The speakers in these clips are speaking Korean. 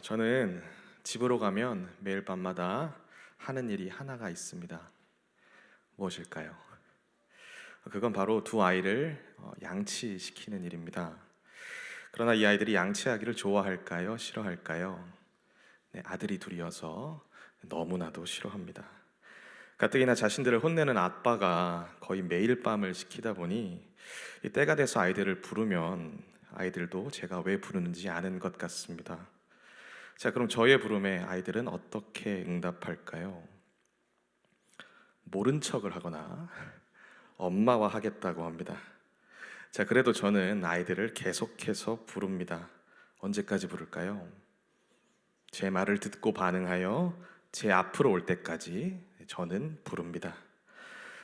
저는 집으로 가면 매일 밤마다 하는 일이 하나가 있습니다. 무엇일까요? 그건 바로 두 아이를 양치시키는 일입니다. 그러나 이 아이들이 양치하기를 좋아할까요? 싫어할까요? 아들이 둘이어서 너무나도 싫어합니다. 가뜩이나 자신들을 혼내는 아빠가 거의 매일 밤을 시키다 보니 이 때가 돼서 아이들을 부르면 아이들도 제가 왜 부르는지 아는 것 같습니다. 자, 그럼 저의 부름에 아이들은 어떻게 응답할까요? 모른 척을 하거나 엄마와 하겠다고 합니다. 자, 그래도 저는 아이들을 계속해서 부릅니다. 언제까지 부를까요? 제 말을 듣고 반응하여 제 앞으로 올 때까지 저는 부릅니다.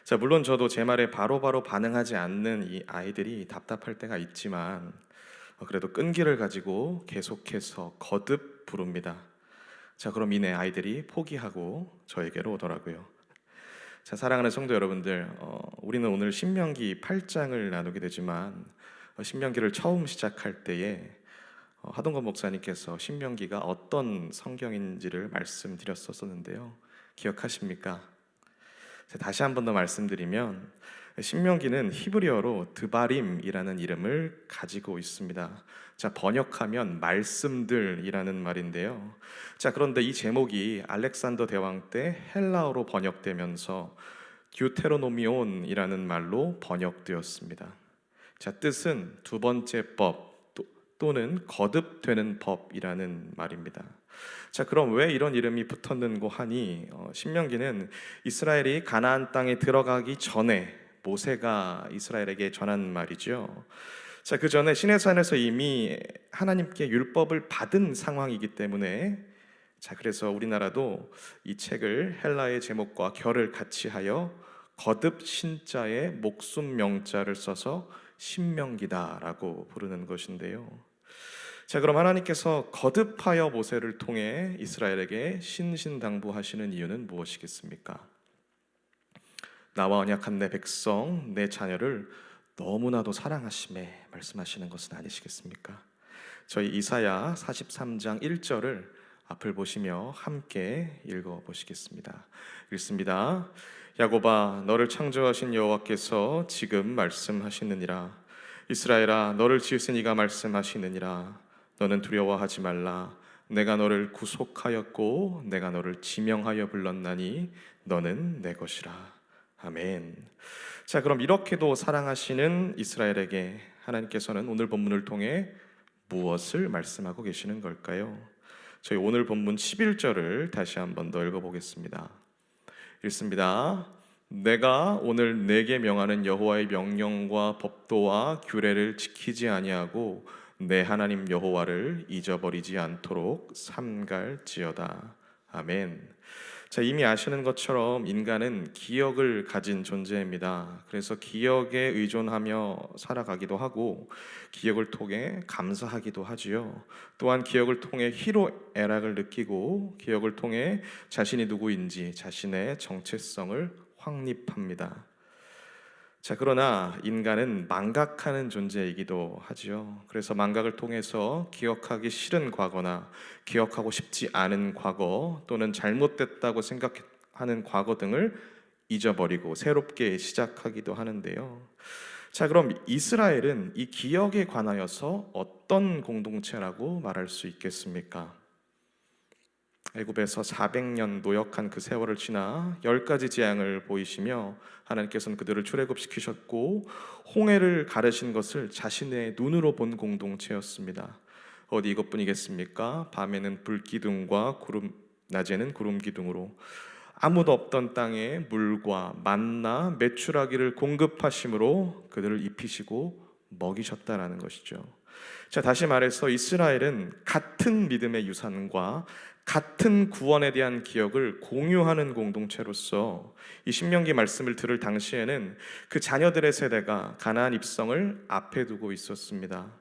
자, 물론 저도 제 말에 바로바로 반응하지 않는 이 아이들이 답답할 때가 있지만 그래도 끈기를 가지고 계속해서 거듭 부릅니다. 자, 그럼 이내 아이들이 포기하고 저에게로 오더라고요. 자, 사랑하는 성도 여러분들, 우리는 오늘 신명기 8장을 나누게 되지만 신명기를 처음 시작할 때에 하동건 목사님께서 신명기가 어떤 성경인지를 말씀드렸었는데요. 기억하십니까? 자, 다시 한 번 더 말씀드리면 신명기는 히브리어로 드바림이라는 이름을 가지고 있습니다. 자, 번역하면 말씀들이라는 말인데요. 자, 그런데 이 제목이 알렉산더 대왕 때 헬라어로 번역되면서 듀테로노미온이라는 말로 번역되었습니다. 자, 뜻은 두 번째 법 또는 거듭되는 법이라는 말입니다. 자, 그럼 왜 이런 이름이 붙었는고 하니 신명기는 이스라엘이 가나안 땅에 들어가기 전에 모세가 이스라엘에게 전한 말이죠. 자, 그 전에 시내산에서 이미 하나님께 율법을 받은 상황이기 때문에 자, 그래서 우리나라도 이 책을 헬라의 제목과 결을 같이 하여 거듭 신자에 목숨 명자를 써서 신명기다라고 부르는 것인데요. 자, 그럼 하나님께서 거듭하여 모세를 통해 이스라엘에게 신신당부하시는 이유는 무엇이겠습니까? 나와 언약한 내 백성, 내 자녀를 너무나도 사랑하심에 말씀하시는 것은 아니시겠습니까? 저희 이사야 43장 1절을 앞을 보시며 함께 읽어보시겠습니다. 읽습니다. 야곱아, 너를 창조하신 여호와께서 지금 말씀하시느니라. 이스라엘아, 너를 지으신 이가 말씀하시느니라. 너는 두려워하지 말라. 내가 너를 구속하였고 내가 너를 지명하여 불렀나니 너는 내 것이라. 아멘. 자, 그럼 이렇게도 사랑하시는 이스라엘에게 하나님께서는 오늘 본문을 통해 무엇을 말씀하고 계시는 걸까요? 저희 오늘 본문 11절을 다시 한번 더 읽어보겠습니다. 읽습니다. 내가 오늘 내게 명하는 여호와의 명령과 법도와 규례를 지키지 아니하고 내 하나님 여호와를 잊어버리지 않도록 삼갈지어다. 아멘. 자, 이미 아시는 것처럼 인간은 기억을 가진 존재입니다. 그래서 기억에 의존하며 살아가기도 하고 기억을 통해 감사하기도 하지요. 또한 기억을 통해 희로애락을 느끼고 기억을 통해 자신이 누구인지 자신의 정체성을 확립합니다. 자, 그러나 인간은 망각하는 존재이기도 하지요. 그래서 망각을 통해서 기억하기 싫은 과거나 기억하고 싶지 않은 과거 또는 잘못됐다고 생각하는 과거 등을 잊어버리고 새롭게 시작하기도 하는데요. 자, 그럼 이스라엘은 이 기억에 관하여서 어떤 공동체라고 말할 수 있겠습니까? 애굽에서 400년 노역한 그 세월을 지나 10가지 재앙을 보이시며 하나님께서는 그들을 출애굽시키셨고 홍해를 가르신 것을 자신의 눈으로 본 공동체였습니다. 어디 이것뿐이겠습니까? 밤에는 불기둥과 낮에는 구름기둥으로 아무도 없던 땅에 물과 만나 메추라기를 공급하심으로 그들을 입히시고 먹이셨다라는 것이죠. 자, 다시 말해서 이스라엘은 같은 믿음의 유산과 같은 구원에 대한 기억을 공유하는 공동체로서 이 신명기 말씀을 들을 당시에는 그 자녀들의 세대가 가나안 입성을 앞에 두고 있었습니다.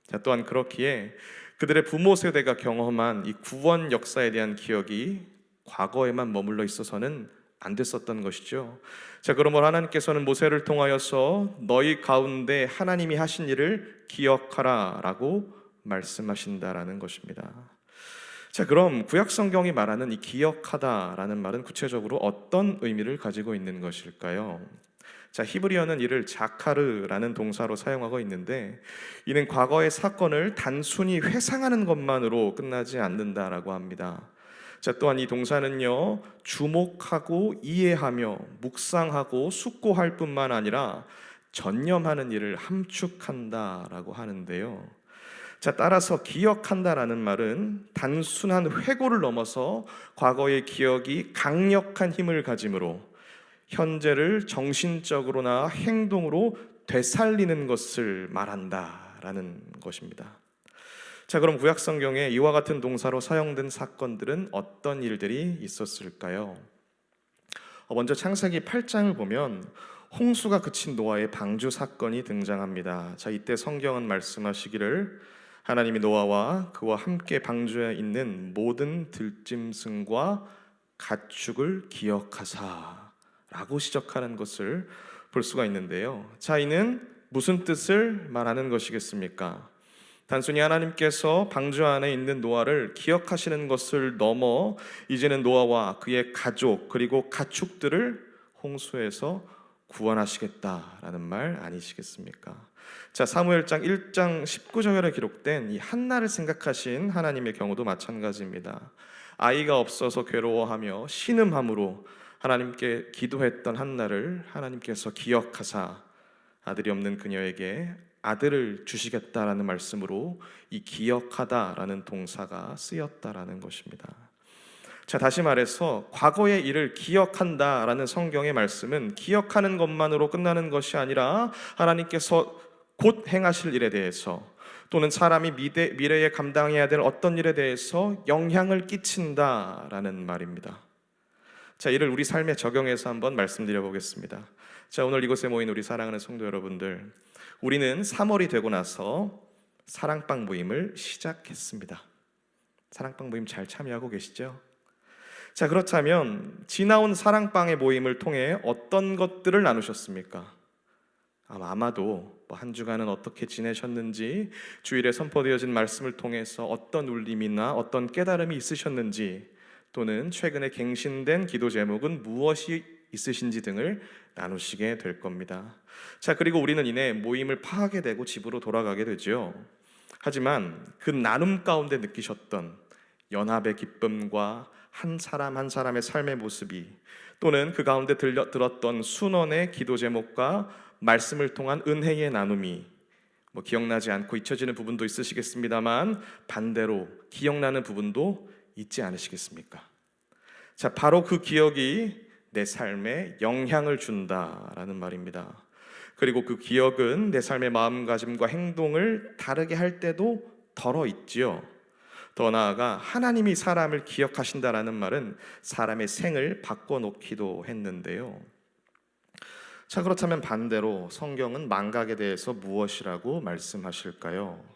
자, 또한 그렇기에 그들의 부모 세대가 경험한 이 구원 역사에 대한 기억이 과거에만 머물러 있어서는 안 됐었던 것이죠. 자, 그러므로 하나님께서는 모세를 통하여서 너희 가운데 하나님이 하신 일을 기억하라 라고 말씀하신다라는 것입니다. 자, 그럼 구약 성경이 말하는 이 기억하다라는 말은 구체적으로 어떤 의미를 가지고 있는 것일까요? 자, 히브리어는 이를 자카르라는 동사로 사용하고 있는데, 이는 과거의 사건을 단순히 회상하는 것만으로 끝나지 않는다라고 합니다. 자, 또한 이 동사는요, 주목하고 이해하며 묵상하고 숙고할 뿐만 아니라 전념하는 일을 함축한다라고 하는데요. 자, 따라서 기억한다라는 말은 단순한 회고를 넘어서 과거의 기억이 강력한 힘을 가지므로 현재를 정신적으로나 행동으로 되살리는 것을 말한다라는 것입니다. 자, 그럼 구약 성경에 이와 같은 동사로 사용된 사건들은 어떤 일들이 있었을까요? 먼저 창세기 8장을 보면 홍수가 그친 노아의 방주 사건이 등장합니다. 자, 이때 성경은 말씀하시기를 하나님이 노아와 그와 함께 방주에 있는 모든 들짐승과 가축을 기억하사 라고 시작하는 것을 볼 수가 있는데요. 자, 이는 무슨 뜻을 말하는 것이겠습니까? 단순히 하나님께서 방주 안에 있는 노아를 기억하시는 것을 넘어 이제는 노아와 그의 가족 그리고 가축들을 홍수에서 구원하시겠다라는 말 아니시겠습니까? 자, 사무엘장 1장 19절에 기록된 이 한나를 생각하신 하나님의 경우도 마찬가지입니다. 아이가 없어서 괴로워하며 신음함으로 하나님께 기도했던 한나를 하나님께서 기억하사 아들이 없는 그녀에게 아들을 주시겠다라는 말씀으로 이 기억하다라는 동사가 쓰였다라는 것입니다. 자, 다시 말해서 과거의 일을 기억한다라는 성경의 말씀은 기억하는 것만으로 끝나는 것이 아니라 하나님께서 곧 행하실 일에 대해서 또는 사람이 미래에 감당해야 될 어떤 일에 대해서 영향을 끼친다라는 말입니다. 자, 이를 우리 삶에 적용해서 한번 말씀드려 보겠습니다. 자, 오늘 이곳에 모인 우리 사랑하는 성도 여러분들, 우리는 3월이 되고 나서 사랑방 모임을 시작했습니다. 사랑방 모임 잘 참여하고 계시죠? 자, 그렇다면 지나온 사랑방의 모임을 통해 어떤 것들을 나누셨습니까? 아마도 한 주간은 어떻게 지내셨는지, 주일에 선포되어진 말씀을 통해서 어떤 울림이나 어떤 깨달음이 있으셨는지, 또는 최근에 갱신된 기도 제목은 무엇이 있으신지 등을 나누시게 될 겁니다. 자, 그리고 우리는 이내 모임을 파하게 되고 집으로 돌아가게 되죠. 하지만 그 나눔 가운데 느끼셨던 연합의 기쁨과 한 사람 한 사람의 삶의 모습이, 또는 그 가운데 들었던 순원의 기도 제목과 말씀을 통한 은혜의 나눔이 기억나지 않고 잊혀지는 부분도 있으시겠습니다만 반대로 기억나는 부분도 있지 않으시겠습니까? 자, 바로 그 기억이 내 삶에 영향을 준다라는 말입니다. 그리고 그 기억은 내 삶의 마음가짐과 행동을 다르게 할 때도 덜어 있지요. 더 나아가 하나님이 사람을 기억하신다라는 말은 사람의 생을 바꿔놓기도 했는데요. 자, 그렇다면 반대로 성경은 망각에 대해서 무엇이라고 말씀하실까요?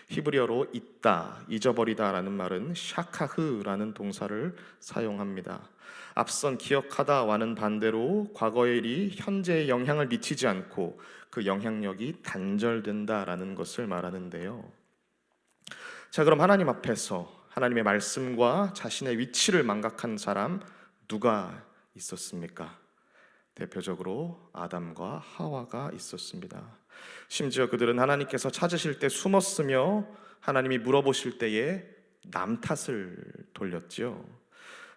히브리어로 잊다, 잊어버리다라는 말은 샤카흐라는 동사를 사용합니다. 앞선 기억하다와는 반대로 과거의 일이 현재에 영향을 미치지 않고 그 영향력이 단절된다라는 것을 말하는데요. 자, 그럼 하나님 앞에서 하나님의 말씀과 자신의 위치를 망각한 사람 누가 있었습니까? 대표적으로 아담과 하와가 있었습니다. 심지어 그들은 하나님께서 찾으실 때 숨었으며 하나님이 물어보실 때에 남 탓을 돌렸지요.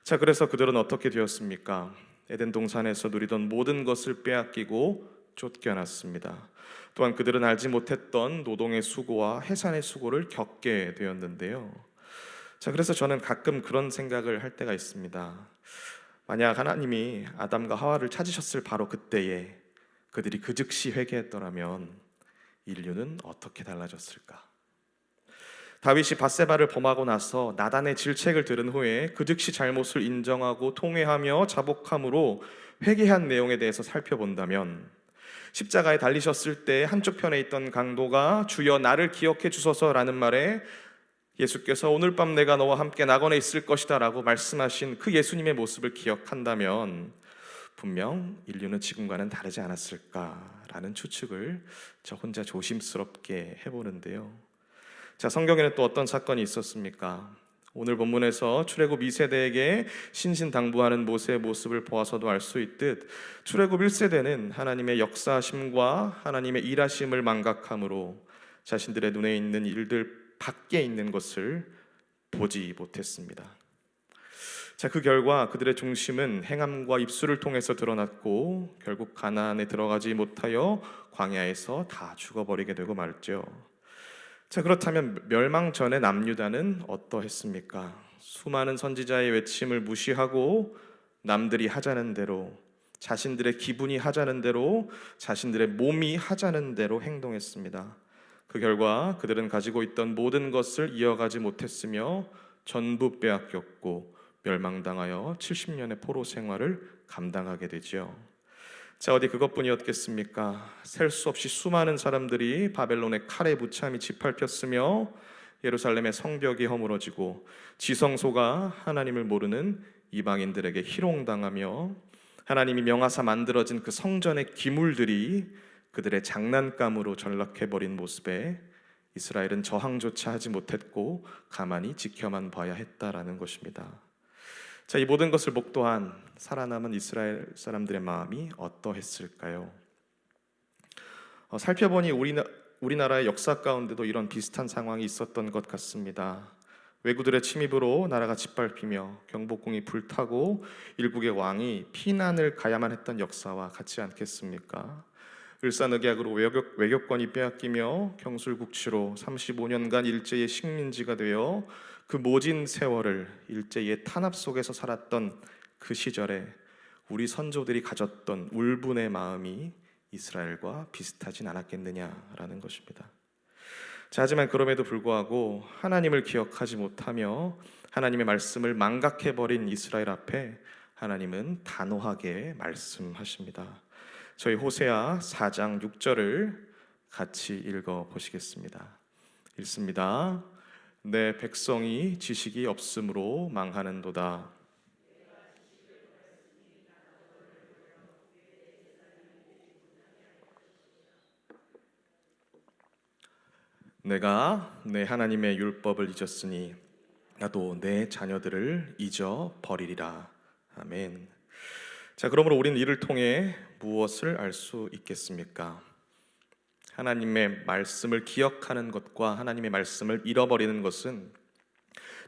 자, 그래서 그들은 어떻게 되었습니까? 에덴 동산에서 누리던 모든 것을 빼앗기고 쫓겨났습니다. 또한 그들은 알지 못했던 노동의 수고와 해산의 수고를 겪게 되었는데요. 자, 그래서 저는 가끔 그런 생각을 할 때가 있습니다. 만약 하나님이 아담과 하와를 찾으셨을 바로 그때에 그들이 그 즉시 회개했더라면 인류는 어떻게 달라졌을까? 다윗이 밧세바를 범하고 나서 나단의 질책을 들은 후에 그 즉시 잘못을 인정하고 통회하며 자복함으로 회개한 내용에 대해서 살펴본다면, 십자가에 달리셨을 때 한쪽 편에 있던 강도가 주여 나를 기억해 주소서라는 말에 예수께서 오늘 밤 내가 너와 함께 낙원에 있을 것이다 라고 말씀하신 그 예수님의 모습을 기억한다면 분명 인류는 지금과는 다르지 않았을까라는 추측을 저 혼자 조심스럽게 해보는데요. 자, 성경에는 또 어떤 사건이 있었습니까? 오늘 본문에서 출애굽 2세대에게 신신당부하는 모세의 모습을 보아서도 알 수 있듯 출애굽 1세대는 하나님의 역사하심과 하나님의 일하심을 망각함으로 자신들의 눈에 있는 일들 밖에 있는 것을 보지 못했습니다. 자, 그 결과 그들의 중심은 행함과 입술을 통해서 드러났고 결국 가나안에 들어가지 못하여 광야에서 다 죽어버리게 되고 말죠. 자, 그렇다면 멸망 전의 남유다는 어떠했습니까? 수많은 선지자의 외침을 무시하고 남들이 하자는 대로, 자신들의 기분이 하자는 대로, 자신들의 몸이 하자는 대로 행동했습니다. 그 결과 그들은 가지고 있던 모든 것을 이어가지 못했으며 전부 빼앗겼고 멸망당하여 70년의 포로 생활을 감당하게 되지요. 자, 어디 그것뿐이었겠습니까? 셀 수 없이 수많은 사람들이 바벨론의 칼에 무참히 짓밟혔으며 예루살렘의 성벽이 허물어지고 지성소가 하나님을 모르는 이방인들에게 희롱당하며 하나님이 명하사 만들어진 그 성전의 기물들이 그들의 장난감으로 전락해버린 모습에 이스라엘은 저항조차 하지 못했고 가만히 지켜만 봐야 했다라는 것입니다. 자, 이 모든 것을 목도한 살아남은 이스라엘 사람들의 마음이 어떠했을까요? 살펴보니 우리나라의 역사 가운데도 이런 비슷한 상황이 있었던 것 같습니다. 왜구들의 침입으로 나라가 짓밟히며 경복궁이 불타고 일국의 왕이 피난을 가야만 했던 역사와 같지 않겠습니까? 을사늑약으로 외교권이 빼앗기며 경술국치로 35년간 일제의 식민지가 되어 그 모진 세월을 일제의 탄압 속에서 살았던 그 시절에 우리 선조들이 가졌던 울분의 마음이 이스라엘과 비슷하진 않았겠느냐라는 것입니다. 자, 하지만 그럼에도 불구하고 하나님을 기억하지 못하며 하나님의 말씀을 망각해버린 이스라엘 앞에 하나님은 단호하게 말씀하십니다. 저희 호세아 4장 6절을 같이 읽어보시겠습니다. 읽습니다. 내 백성이 지식이 없으므로 망하는도다. 내가 내 하나님의 율법을 잊었으니 나도 내 자녀들을 잊어버리리라. 아멘. 자, 그러므로 우리는 이를 통해 무엇을 알 수 있겠습니까? 하나님의 말씀을 기억하는 것과 하나님의 말씀을 잃어버리는 것은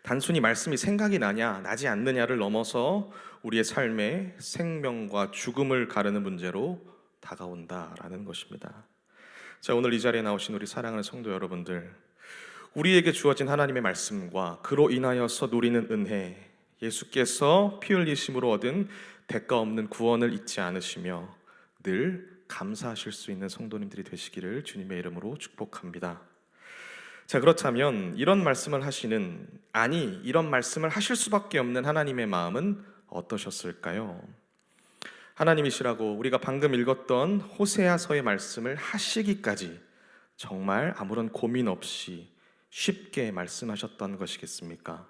단순히 말씀이 생각이 나지 않느냐를 넘어서 우리의 삶에 생명과 죽음을 가르는 문제로 다가온다라는 것입니다. 자, 오늘 이 자리에 나오신 우리 사랑하는 성도 여러분들, 우리에게 주어진 하나님의 말씀과 그로 인하여서 누리는 은혜, 예수께서 피 흘리심으로 얻은 대가 없는 구원을 잊지 않으시며 늘 감사하실 수 있는 성도님들이 되시기를 주님의 이름으로 축복합니다. 자, 그렇다면 이런 말씀을 하실 수밖에 없는 하나님의 마음은 어떠셨을까요? 하나님이시라고 우리가 방금 읽었던 호세아서의 말씀을 하시기까지 정말 아무런 고민 없이 쉽게 말씀하셨던 것이겠습니까?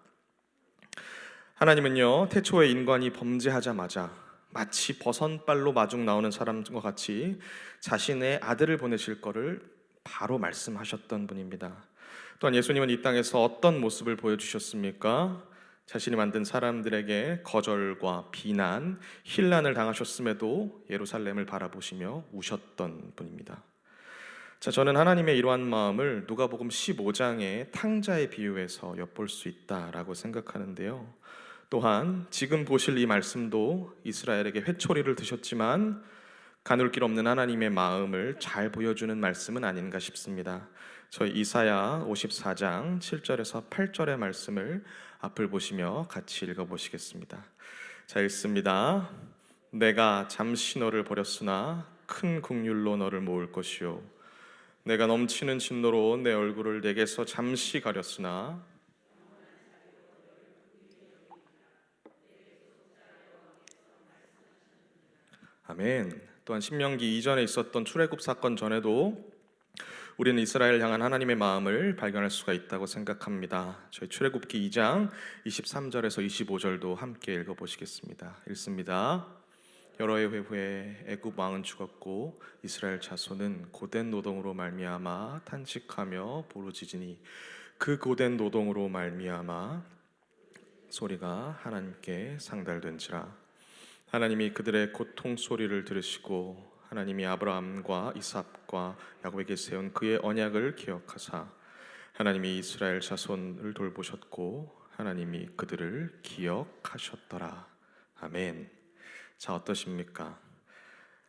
하나님은요, 태초에 인간이 범죄하자마자 마치 버선발로 마중 나오는 사람과 같이 자신의 아들을 보내실 것을 바로 말씀하셨던 분입니다. 또한 예수님은 이 땅에서 어떤 모습을 보여주셨습니까? 자신이 만든 사람들에게 거절과 비난, 힐난을 당하셨음에도 예루살렘을 바라보시며 우셨던 분입니다. 자, 저는 하나님의 이러한 마음을 누가복음 15장의 탕자의 비유에서 엿볼 수 있다라고 생각하는데요. 또한 지금 보실 이 말씀도 이스라엘에게 회초리를 드셨지만 가눌 길 없는 하나님의 마음을 잘 보여주는 말씀은 아닌가 싶습니다. 저희 이사야 54장 7절에서 8절의 말씀을 앞을 보시며 같이 읽어보시겠습니다. 자, 읽습니다. 내가 잠시 너를 버렸으나 큰 긍휼로 너를 모을 것이요 내가 넘치는 진노로 내 얼굴을 내게서 잠시 가렸으나 아멘. 또한 신명기 이전에 있었던 출애굽 사건 전에도 우리는 이스라엘 향한 하나님의 마음을 발견할 수가 있다고 생각합니다. 저희 출애굽기 2장 23절에서 25절도 함께 읽어보시겠습니다. 읽습니다. 여러 해 후에 애굽 왕은 죽었고 이스라엘 자손은 고된 노동으로 말미암아 탄식하며 부르짖으니 그 고된 노동으로 말미암아 소리가 하나님께 상달된지라. 하나님이 그들의 고통 소리를 들으시고 하나님이 아브라함과 이삭과 야곱에게 세운 그의 언약을 기억하사 하나님이 이스라엘 자손을 돌보셨고 하나님이 그들을 기억하셨더라. 아멘. 자, 어떠십니까?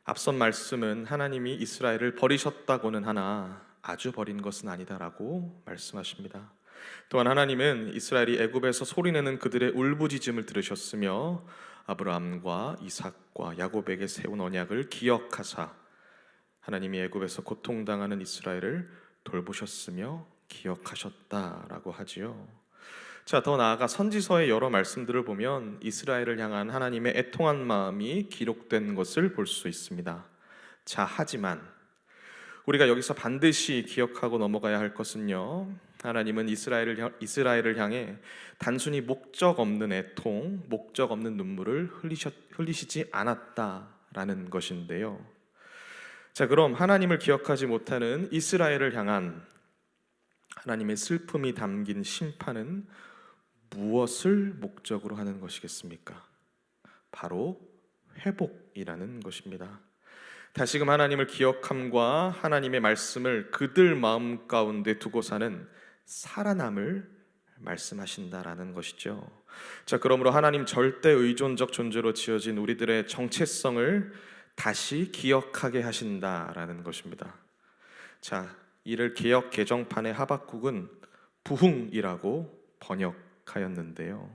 앞선 말씀은 하나님이 이스라엘을 버리셨다고는 하나 아주 버린 것은 아니다라고 말씀하십니다. 또한 하나님은 이스라엘이 애굽에서 소리내는 그들의 울부짖음을 들으셨으며 아브라함과 이삭과 야곱에게 세운 언약을 기억하사 하나님이 애굽에서 고통당하는 이스라엘을 돌보셨으며 기억하셨다라고 하지요. 자, 더 나아가 선지서의 여러 말씀들을 보면 이스라엘을 향한 하나님의 애통한 마음이 기록된 것을 볼 수 있습니다. 자, 하지만 우리가 여기서 반드시 기억하고 넘어가야 할 것은요, 하나님은 이스라엘을 향해 단순히 목적 없는 애통, 목적 없는 눈물을 흘리시지 않았다라는 것인데요. 자, 그럼 하나님을 기억하지 못하는 이스라엘을 향한 하나님의 슬픔이 담긴 심판은 무엇을 목적으로 하는 것이겠습니까? 바로 회복이라는 것입니다. 다시금 하나님을 기억함과 하나님의 말씀을 그들 마음 가운데 두고 사는 살아남을 말씀하신다라는 것이죠. 자, 그러므로 하나님 절대 의존적 존재로 지어진 우리들의 정체성을 다시 기억하게 하신다라는 것입니다. 자, 이를 개역 개정판의 하박국은 부흥이라고 번역하였는데요.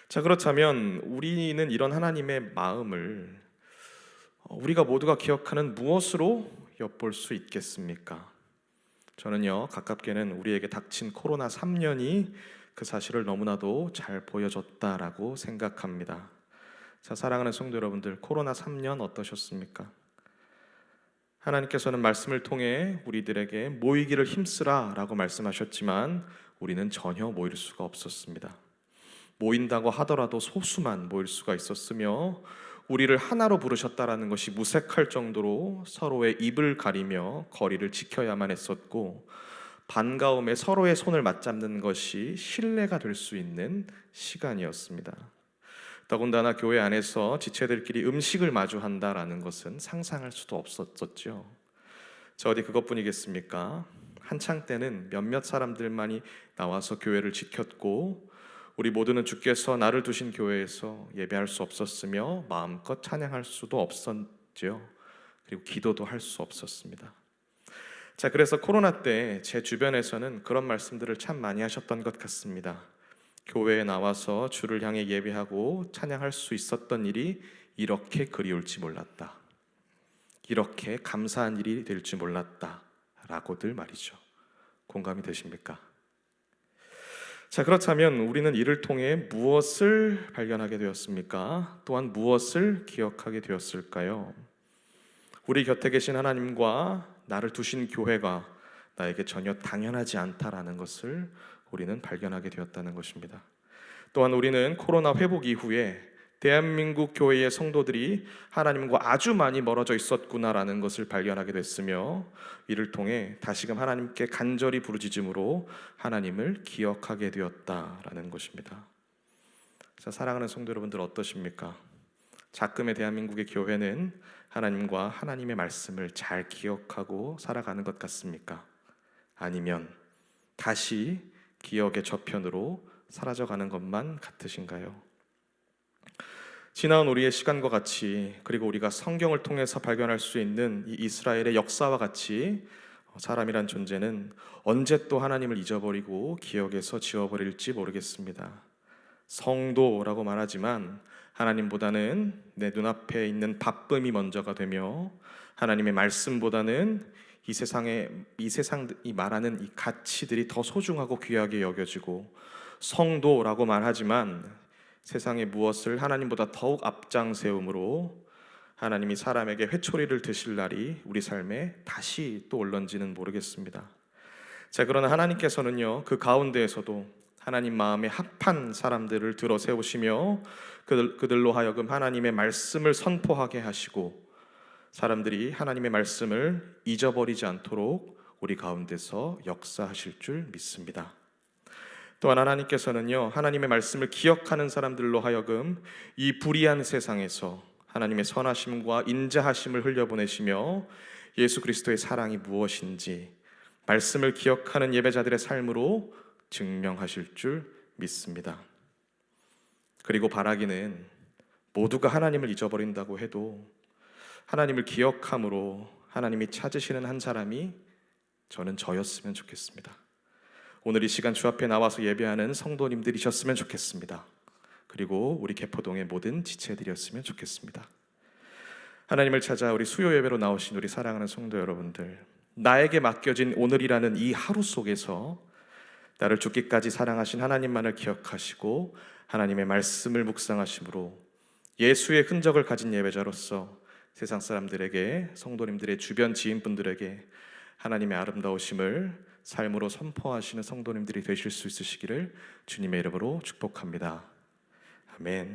자, 그렇다면 우리는 이런 하나님의 마음을 우리가 모두가 기억하는 무엇으로 엿볼 수 있겠습니까? 저는요, 가깝게는 우리에게 닥친 코로나 3년이 그 사실을 너무나도 잘 보여줬다라고 생각합니다. 자, 사랑하는 성도 여러분들, 코로나 3년 어떠셨습니까? 하나님께서는 말씀을 통해 우리들에게 모이기를 힘쓰라 라고 말씀하셨지만 우리는 전혀 모일 수가 없었습니다. 모인다고 하더라도 소수만 모일 수가 있었으며 우리를 하나로 부르셨다라는 것이 무색할 정도로 서로의 입을 가리며 거리를 지켜야만 했었고, 반가움에 서로의 손을 맞잡는 것이 신뢰가 될 수 있는 시간이었습니다. 더군다나 교회 안에서 지체들끼리 음식을 마주한다라는 것은 상상할 수도 없었죠. 저 어디 그것뿐이겠습니까? 한창 때는 몇몇 사람들만이 나와서 교회를 지켰고 우리 모두는 주께서 나를 두신 교회에서 예배할 수 없었으며 마음껏 찬양할 수도 없었죠. 그리고 기도도 할 수 없었습니다. 자, 그래서 코로나 때 제 주변에서는 그런 말씀들을 참 많이 하셨던 것 같습니다. 교회에 나와서 주를 향해 예배하고 찬양할 수 있었던 일이 이렇게 그리울지 몰랐다. 이렇게 감사한 일이 될 줄 몰랐다. 라고들 말이죠. 공감이 되십니까? 자, 그렇다면 우리는 이를 통해 무엇을 발견하게 되었습니까? 또한 무엇을 기억하게 되었을까요? 우리 곁에 계신 하나님과 나를 두신 교회가 나에게 전혀 당연하지 않다라는 것을 우리는 발견하게 되었다는 것입니다. 또한 우리는 코로나 회복 이후에 대한민국 교회의 성도들이 하나님과 아주 많이 멀어져 있었구나라는 것을 발견하게 됐으며 이를 통해 다시금 하나님께 간절히 부르짖음으로 하나님을 기억하게 되었다라는 것입니다. 자, 사랑하는 성도 여러분들 어떠십니까? 작금의 대한민국의 교회는 하나님과 하나님의 말씀을 잘 기억하고 살아가는 것 같습니까? 아니면 다시 기억의 저편으로 사라져가는 것만 같으신가요? 지나온 우리의 시간과 같이, 그리고 우리가 성경을 통해서 발견할 수 있는 이 이스라엘의 역사와 같이 사람이란 존재는 언제 또 하나님을 잊어버리고 기억에서 지워버릴지 모르겠습니다. 성도라고 말하지만 하나님보다는 내 눈앞에 있는 바쁨이 먼저가 되며 하나님의 말씀보다는 이 세상이 말하는 이 가치들이 더 소중하고 귀하게 여겨지고, 성도라고 말하지만 세상의 무엇을 하나님보다 더욱 앞장 세움으로 하나님이 사람에게 회초리를 드실 날이 우리 삶에 다시 또 올런지는 모르겠습니다. 자, 그러나 하나님께서는요, 그 가운데에서도 하나님 마음에 합한 사람들을 들어 세우시며 그들로 하여금 하나님의 말씀을 선포하게 하시고 사람들이 하나님의 말씀을 잊어버리지 않도록 우리 가운데서 역사하실 줄 믿습니다. 또한 하나님께서는요, 하나님의 말씀을 기억하는 사람들로 하여금 이 불의한 세상에서 하나님의 선하심과 인자하심을 흘려보내시며 예수 그리스도의 사랑이 무엇인지 말씀을 기억하는 예배자들의 삶으로 증명하실 줄 믿습니다. 그리고 바라기는 모두가 하나님을 잊어버린다고 해도 하나님을 기억함으로 하나님이 찾으시는 한 사람이 저는 저였으면 좋겠습니다. 오늘 이 시간 주 앞에 나와서 예배하는 성도님들이셨으면 좋겠습니다. 그리고 우리 개포동의 모든 지체들이었으면 좋겠습니다. 하나님을 찾아 우리 수요 예배로 나오신 우리 사랑하는 성도 여러분들, 나에게 맡겨진 오늘이라는 이 하루 속에서 나를 죽기까지 사랑하신 하나님만을 기억하시고 하나님의 말씀을 묵상하심으로 예수의 흔적을 가진 예배자로서 세상 사람들에게, 성도님들의 주변 지인분들에게 하나님의 아름다우심을 삶으로 선포하시는 성도님들이 되실 수 있으시기를 주님의 이름으로 축복합니다. 아멘.